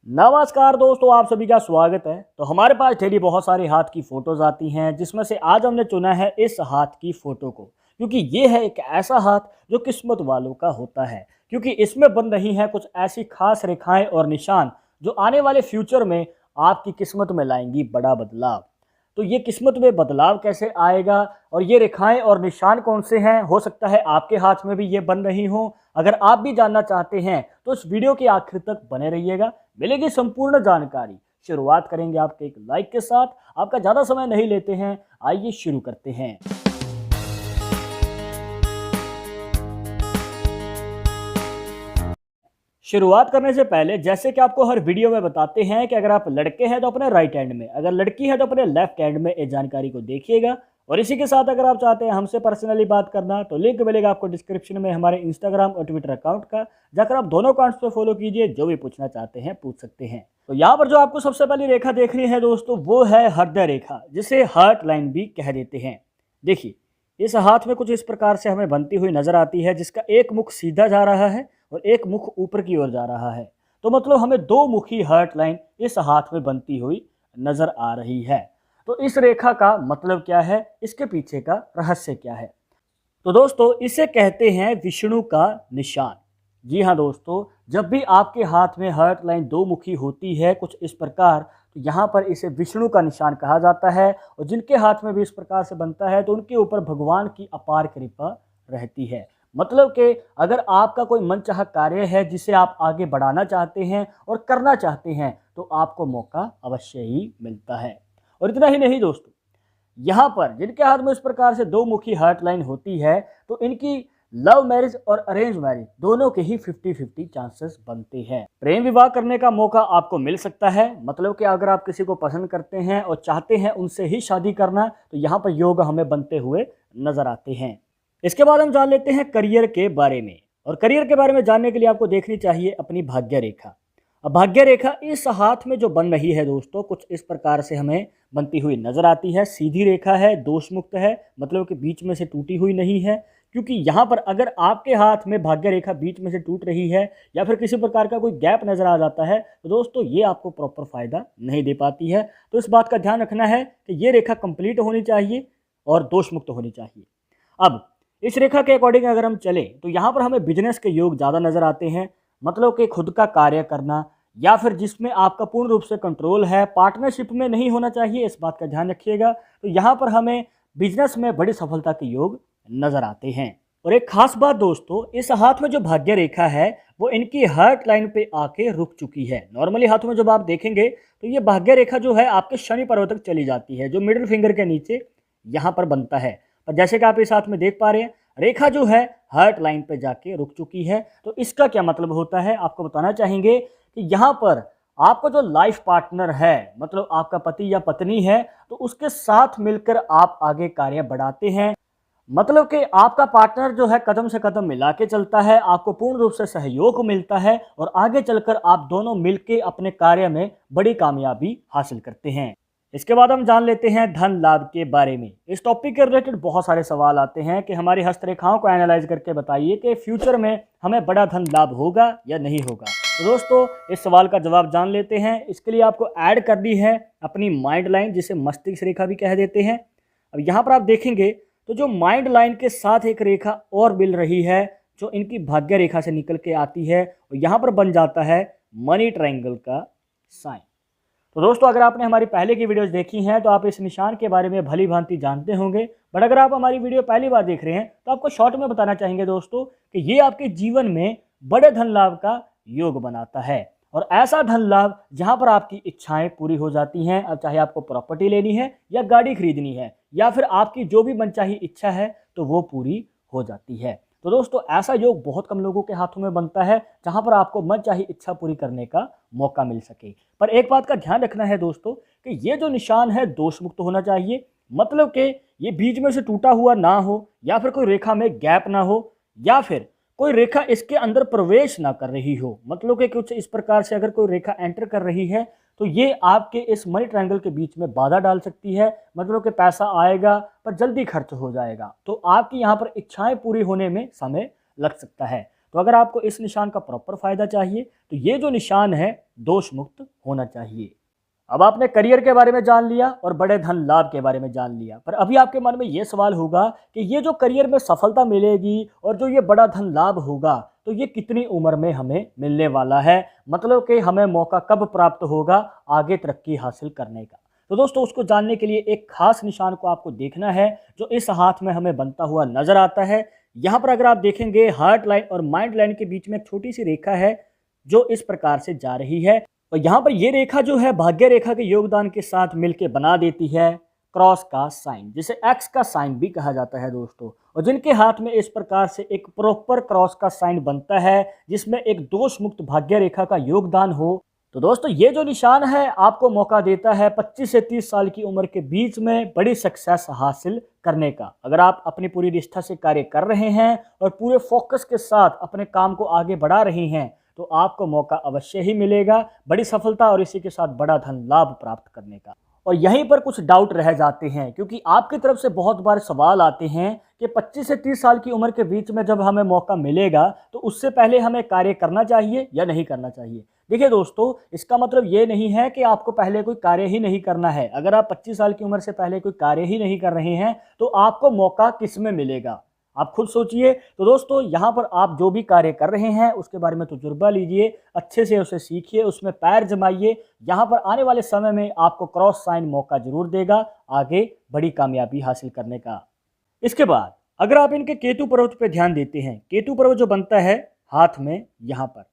नमस्कार दोस्तों, आप सभी का स्वागत है। तो हमारे पास डेली बहुत सारे हाथ की फोटोज आती हैं, जिसमें से आज हमने चुना है इस हाथ की फोटो को, क्योंकि ये है एक ऐसा हाथ जो किस्मत वालों का होता है, क्योंकि इसमें बन रही हैं कुछ ऐसी खास रेखाएं और निशान जो आने वाले फ्यूचर में आपकी किस्मत में लाएंगी बड़ा बदलाव। तो ये किस्मत में बदलाव कैसे आएगा और ये रेखाएं और निशान कौन से हैं, हो सकता है आपके हाथ में भी ये बन रही हों। अगर आप भी जानना चाहते हैं तो इस वीडियो के आखिर तक बने रहिएगा, मिलेगी संपूर्ण जानकारी। शुरुआत करेंगे आपके एक लाइक के साथ। आपका ज़्यादा समय नहीं लेते हैं, आइए शुरू करते हैं। शुरुआत करने से पहले जैसे कि आपको हर वीडियो में बताते हैं कि अगर आप लड़के हैं तो अपने राइट हैंड में, अगर लड़की है तो अपने लेफ्ट हैंड में इस जानकारी को देखिएगा। और इसी के साथ अगर आप चाहते हैं हमसे पर्सनली बात करना तो लिंक मिलेगा आपको डिस्क्रिप्शन में हमारे इंस्टाग्राम और ट्विटर अकाउंट का, जाकर आप दोनों अकाउंट्स पर फॉलो कीजिए। जो भी पूछना चाहते हैं पूछ सकते हैं। तो यहाँ पर जो आपको सबसे पहली रेखा देखनी है दोस्तों, वो है हृदय रेखा, जिसे हार्ट लाइन भी कह देते हैं। देखिए, इस हाथ में कुछ इस प्रकार से हमें बनती हुई नजर आती है, जिसका एक मुख सीधा जा रहा है और एक मुख ऊपर की ओर जा रहा है। तो मतलब हमें दो मुखी हार्ट लाइन इस हाथ में बनती हुई नजर आ रही है। तो इस रेखा का मतलब क्या है, इसके पीछे का रहस्य क्या है? तो दोस्तों, इसे कहते हैं विष्णु का निशान। जी हाँ दोस्तों, जब भी आपके हाथ में हार्ट लाइन दो मुखी होती है कुछ इस प्रकार, तो यहाँ पर इसे विष्णु का निशान कहा जाता है। और जिनके हाथ में भी इस प्रकार से बनता है तो उनके ऊपर भगवान की अपार कृपा रहती है। मतलब कि अगर आपका कोई मनचाहा कार्य है जिसे आप आगे बढ़ाना चाहते हैं और करना चाहते हैं, तो आपको मौका अवश्य ही मिलता है। और इतना ही नहीं दोस्तों, यहाँ पर जिनके हाथ में इस प्रकार से दो मुखी हार्ट लाइन होती है तो इनकी लव मैरिज और अरेंज मैरिज दोनों के ही 50-50 चांसेस बनते हैं। प्रेम विवाह करने का मौका आपको मिल सकता है। मतलब कि अगर आप किसी को पसंद करते हैं और चाहते हैं उनसे ही शादी करना, तो यहाँ पर योग हमें बनते हुए नजर आते हैं। इसके बाद हम जान लेते हैं करियर के बारे में। और करियर के बारे में जानने के लिए आपको देखनी चाहिए अपनी भाग्य रेखा। अब भाग्य रेखा इस हाथ में जो बन रही है दोस्तों, कुछ इस प्रकार से हमें बनती हुई नजर आती है। सीधी रेखा है, दोष मुक्त है, मतलब कि बीच में से टूटी हुई नहीं है। क्योंकि यहाँ पर अगर आपके हाथ में भाग्य रेखा बीच में से टूट रही है या फिर किसी प्रकार का कोई गैप नजर आ जाता है, तो दोस्तों ये आपको प्रॉपर फायदा नहीं दे पाती है। तो इस बात का ध्यान रखना है कि ये रेखा कंप्लीट होनी चाहिए और दोष मुक्त होनी चाहिए। अब इस रेखा के अकॉर्डिंग अगर हम चले तो यहाँ पर हमें बिजनेस के योग ज़्यादा नजर आते हैं। मतलब कि खुद का कार्य करना या फिर जिसमें आपका पूर्ण रूप से कंट्रोल है, पार्टनरशिप में नहीं होना चाहिए, इस बात का ध्यान रखिएगा। तो यहाँ पर हमें बिजनेस में बड़ी सफलता के योग नजर आते हैं। और एक खास बात दोस्तों, इस हाथ में जो भाग्य रेखा है वो इनकी हार्ट लाइन पे आके रुक चुकी है। नॉर्मली हाथों में जब आप देखेंगे तो ये भाग्य रेखा जो है आपके शनि पर्व तक चली जाती है, जो मिडिल फिंगर के नीचे यहाँ पर बनता है। पर जैसे कि आप इस हाथ में देख पा रहे हैं, रेखा जो है हार्ट लाइन पे जाके रुक चुकी है। तो इसका क्या मतलब होता है आपको बताना चाहेंगे कि यहाँ पर आपका जो लाइफ पार्टनर है, मतलब आपका पति या पत्नी है, तो उसके साथ मिलकर आप आगे कार्य बढ़ाते हैं। मतलब कि आपका पार्टनर जो है कदम से कदम मिला के चलता है, आपको पूर्ण रूप से सहयोग मिलता है और आगे चलकर आप दोनों मिलकर अपने कार्य में बड़ी कामयाबी हासिल करते हैं। इसके बाद हम जान लेते हैं धन लाभ के बारे में। इस टॉपिक के रिलेटेड बहुत सारे सवाल आते हैं कि हमारी हस्तरेखाओं को एनालाइज करके बताइए कि फ्यूचर में हमें बड़ा धन लाभ होगा या नहीं होगा। तो दोस्तों, इस सवाल का जवाब जान लेते हैं। इसके लिए आपको ऐड करनी है अपनी माइंड लाइन, जिसे मस्तिष्क रेखा भी कह देते हैं। अब यहाँ पर आप देखेंगे तो जो माइंड लाइन के साथ एक रेखा और मिल रही है, जो इनकी भाग्य रेखा से निकल के आती है, और यहाँ पर बन जाता है मनी ट्रायंगल का साइन। तो दोस्तों, अगर आपने हमारी पहले की वीडियोस देखी हैं तो आप इस निशान के बारे में भली भांति जानते होंगे। बट अगर आप हमारी वीडियो पहली बार देख रहे हैं तो आपको शॉर्ट में बताना चाहेंगे दोस्तों कि ये आपके जीवन में बड़े धन लाभ का योग बनाता है। और ऐसा धन लाभ जहां पर आपकी इच्छाएं पूरी हो जाती हैं। अब चाहे आपको प्रॉपर्टी लेनी है या गाड़ी खरीदनी है या फिर आपकी जो भी मनचाही इच्छा है, तो वो पूरी हो जाती है। तो दोस्तों, ऐसा योग बहुत कम लोगों के हाथों में बनता है जहां पर आपको मनचाही इच्छा पूरी करने का मौका मिल सके। पर एक बात का ध्यान रखना है दोस्तों कि ये जो निशान है दोष मुक्त होना चाहिए। मतलब कि ये बीच में से टूटा हुआ ना हो, या फिर कोई रेखा में गैप ना हो, या फिर कोई रेखा इसके अंदर प्रवेश ना कर रही हो। मतलब कि कुछ इस प्रकार से अगर कोई रेखा एंटर कर रही है तो ये आपके इस मनी ट्रायंगल के बीच में बाधा डाल सकती है। मतलब कि पैसा आएगा पर जल्दी खर्च हो जाएगा, तो आपकी यहाँ पर इच्छाएं पूरी होने में समय लग सकता है। तो अगर आपको इस निशान का प्रॉपर फ़ायदा चाहिए तो ये जो निशान है दोष मुक्त होना चाहिए। अब आपने करियर के बारे में जान लिया और बड़े धन लाभ के बारे में जान लिया, पर अभी आपके मन में ये सवाल होगा कि ये जो करियर में सफलता मिलेगी और जो ये बड़ा धन लाभ होगा तो ये कितनी उम्र में हमें मिलने वाला है, मतलब कि हमें मौका कब प्राप्त होगा आगे तरक्की हासिल करने का। तो दोस्तों उसको जानने के लिए एक खास निशान को आपको देखना है जो इस हाथ में हमें बनता हुआ नजर आता है। यहाँ पर अगर आप देखेंगे हार्ट लाइन और माइंड लाइन के बीच में एक छोटी सी रेखा है जो इस प्रकार से जा रही है, और यहाँ पर ये रेखा जो है भाग्य रेखा के योगदान के साथ मिलकर बना देती है क्रॉस का साइन, जिसे एक्स का साइन भी कहा जाता है दोस्तों। और जिनके हाथ में इस प्रकार से एक प्रॉपर क्रॉस का साइन बनता है जिसमें एक दोष मुक्त भाग्य रेखा का योगदान हो, तो दोस्तों ये जो निशान है आपको मौका देता है 25 से 30 साल की उम्र के बीच में बड़ी सक्सेस हासिल करने का। अगर आप अपनी पूरी निष्ठा से कार्य कर रहे हैं और पूरे फोकस के साथ अपने काम को आगे बढ़ा रहे हैं तो आपको मौका अवश्य ही मिलेगा बड़ी सफलता और इसी के साथ बड़ा धन लाभ प्राप्त करने का। और यहीं पर कुछ डाउट रह जाते हैं क्योंकि आपकी तरफ से बहुत बार सवाल आते हैं कि 25 से 30 साल की उम्र के बीच में जब हमें मौका मिलेगा तो उससे पहले हमें कार्य करना चाहिए या नहीं करना चाहिए। देखिए दोस्तों, इसका मतलब ये नहीं है कि आपको पहले कोई कार्य ही नहीं करना है। अगर आप 25 साल की उम्र से पहले कोई कार्य ही नहीं कर रहे हैं तो आपको मौका किस में मिलेगा, आप खुद सोचिए। तो दोस्तों यहाँ पर आप जो भी कार्य कर रहे हैं उसके बारे में तजुर्बा लीजिए, अच्छे से उसे सीखिए, उसमें पैर जमाइए। यहाँ पर आने वाले समय में आपको क्रॉस साइन मौका जरूर देगा आगे बड़ी कामयाबी हासिल करने का। इसके बाद अगर आप इनके केतु पर्वत पे ध्यान देते हैं, केतु पर्वत जो बनता है हाथ में यहाँ पर,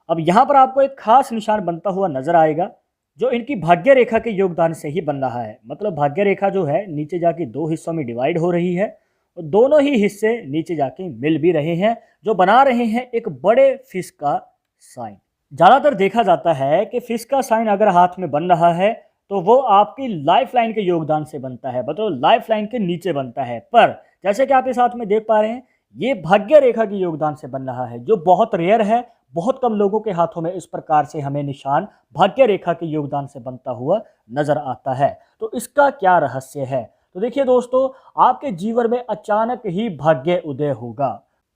अब यहाँ पर आपको एक खास निशान बनता हुआ नजर आएगा जो इनकी भाग्य रेखा के योगदान से ही बन रहा है। मतलब भाग्य रेखा जो है नीचे जाके दो हिस्सों में डिवाइड हो रही है और दोनों ही हिस्से नीचे जाके मिल भी रहे हैं जो बना रहे हैं एक बड़े फिश का साइन। ज़्यादातर देखा जाता है कि फिश का साइन अगर हाथ में बन रहा है तो वो आपकी लाइफ लाइन के योगदान से बनता है, मतलब लाइफ लाइन के नीचे बनता है। पर जैसे कि आप इस हाथ में देख पा रहे हैं ये भाग्य रेखा के योगदान से बन रहा है जो बहुत रेयर है। बहुत कम लोगों के हाथों में इस प्रकार से हमें निशान भाग्य रेखा के योगदान से बनता हुआ नजर आता है। तो इसका क्या रहस्य है? तो देखिए दोस्तों, आपके जीवन में अचानक ही भाग्य उदय होगा।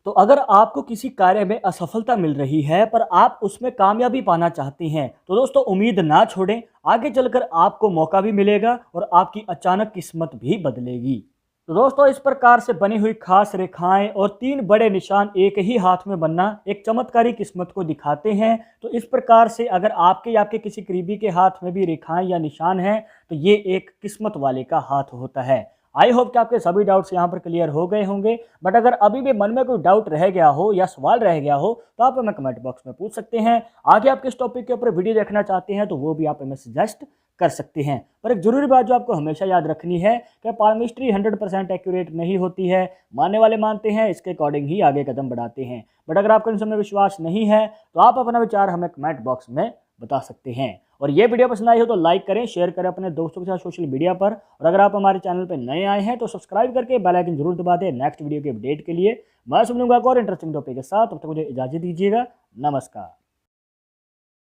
तो अगर आपको किसी कार्य में असफलता मिल रही है पर आप उसमें कामयाबी पाना चाहते हैं तो दोस्तों उम्मीद ना छोड़ें, आगे चलकर आपको मौका भी मिलेगा और आपकी अचानक किस्मत भी बदलेगी। तो दोस्तों इस प्रकार से बनी हुई खास रेखाएं और तीन बड़े निशान एक ही हाथ में बनना एक चमत्कारी किस्मत को दिखाते हैं। तो इस प्रकार से अगर आपके या आपके किसी करीबी के हाथ में भी रेखाएं या निशान हैं तो ये एक किस्मत वाले का हाथ होता है। आई होप कि आपके सभी डाउट्स यहाँ पर क्लियर हो गए होंगे, बट अगर अभी भी मन में कोई डाउट रह गया हो या सवाल रह गया हो तो आप हमें कमेंट बॉक्स में पूछ सकते हैं। आगे आप किस टॉपिक के ऊपर वीडियो देखना चाहते हैं तो वो भी आप हमें सजेस्ट कर सकते हैं। पर एक जरूरी बात जो आपको हमेशा याद रखनी है कि पाल्मिस्ट्री 100% एक्यूरेट नहीं होती है। मानने वाले मानते हैं, इसके अकॉर्डिंग ही आगे कदम बढ़ाते हैं। बट अगर आपको इन सब में विश्वास नहीं है तो आप अपना विचार हमें कमेंट बॉक्स में बता सकते हैं। और ये वीडियो पसंद आई हो तो लाइक करें, शेयर करें अपने दोस्तों के साथ सोशल मीडिया पर। और अगर आप हमारे चैनल पर नए आए हैं तो सब्सक्राइब करके बेल आइकन जरूर दबा दें नेक्स्ट वीडियो के अपडेट के लिए। मैं सुनूंगा और इंटरेस्टिंग टॉपिक के साथ, तब तक मुझे इजाजत दीजिएगा। नमस्कार।